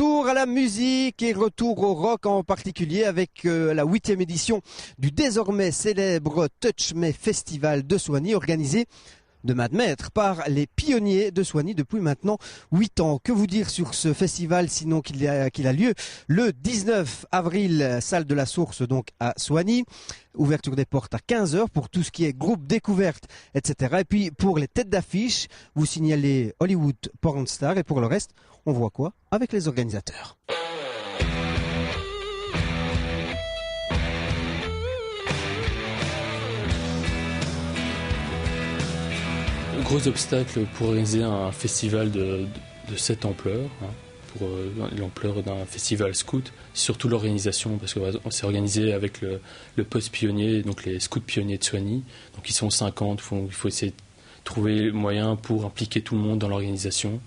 Retour à la musique et retour au rock en particulier avec la 8e édition du désormais célèbre Touch Me Festival de Soigny organisé de main de maître par les pionniers de Soigny depuis maintenant 8 ans. Que vous dire sur ce festival sinon qu'il a lieu le 19 avril, salle de la Source donc à Soigny. Ouverture des portes à 15h pour tout ce qui est groupe découverte, etc. Et puis pour les têtes d'affiche, vous signalez Hollywood Porn Star et pour le reste, on voit quoi avec les organisateurs. Le gros obstacle pour organiser un festival de cette ampleur, pour l'ampleur d'un festival scout, c'est surtout l'organisation, parce qu'on s'est organisé avec le poste pionnier, donc les scouts pionniers de Soigny, donc ils sont 50, il faut essayer de trouver moyen pour impliquer tout le monde dans l'organisation.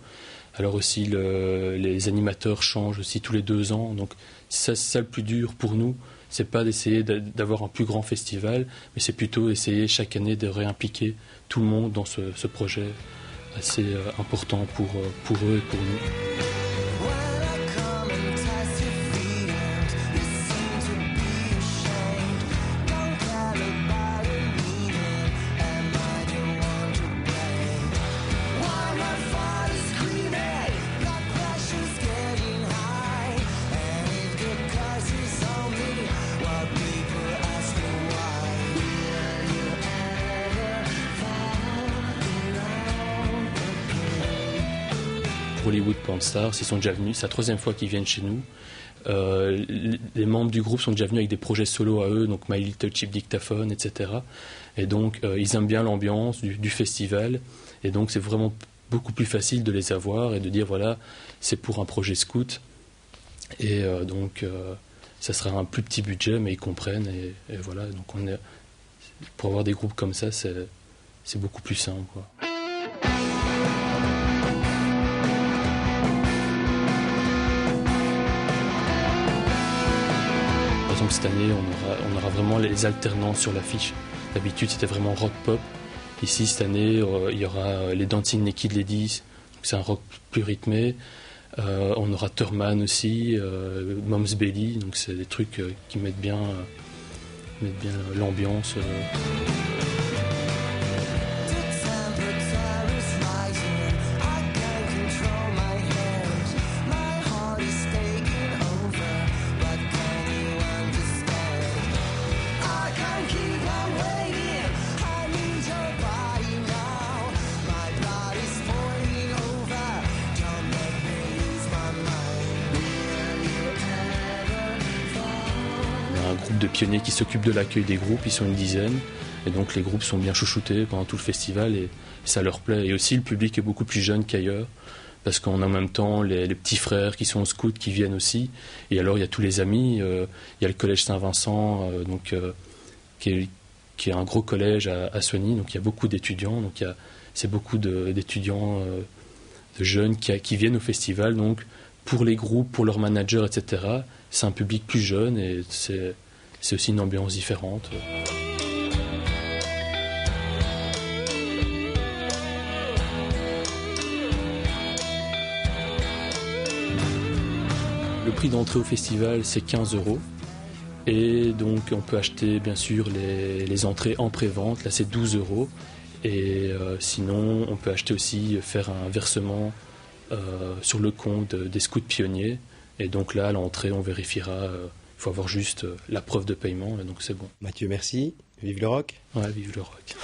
Alors aussi, les animateurs changent aussi tous les 2 ans, donc c'est ça le plus dur pour nous. C'est pas d'essayer d'avoir un plus grand festival, mais c'est plutôt essayer chaque année de réimpliquer tout le monde dans ce projet assez important pour eux et pour nous. Hollywood Porn Stars, ils sont déjà venus, c'est la 3e fois qu'ils viennent chez nous. Les membres du groupe sont déjà venus avec des projets solo à eux, donc My Little Cheap Dictaphone, etc. Et donc ils aiment bien l'ambiance du festival, et donc c'est vraiment beaucoup plus facile de les avoir et de dire voilà, c'est pour un projet scout, et donc ça sera un plus petit budget, mais ils comprennent, et voilà, donc pour avoir des groupes comme ça, c'est beaucoup plus simple, quoi. Par exemple, cette année, on aura vraiment les alternances sur l'affiche. D'habitude, c'était vraiment rock-pop. Ici, cette année, il y aura les Dancing Naked Ladies, c'est un rock plus rythmé. On aura Thurman aussi, Mom's Belly, donc c'est des trucs qui mettent bien l'ambiance. De pionniers qui s'occupent de l'accueil des groupes, ils sont une dizaine, et donc les groupes sont bien chouchoutés pendant tout le festival et ça leur plaît. Et aussi le public est beaucoup plus jeune qu'ailleurs, parce qu'on a en même temps les petits frères qui sont au scout qui viennent aussi, et alors il y a tous les amis, il y a le collège Saint-Vincent, qui est un gros collège à Soigny, donc il y a beaucoup d'étudiants, donc c'est beaucoup d'étudiants, de jeunes qui viennent au festival, donc pour les groupes, pour leurs managers, etc. C'est un public plus jeune et c'est aussi une ambiance différente. Le prix d'entrée au festival, c'est 15 €. Et donc, on peut acheter, bien sûr, les entrées en pré-vente. Là, c'est 12 €. Et sinon, on peut acheter aussi, faire un versement sur le compte des scouts pionniers. Et donc là, à l'entrée, on vérifiera. Il faut avoir juste la preuve de paiement, donc c'est bon. Mathieu, merci. Vive le rock. Ouais, vive le rock.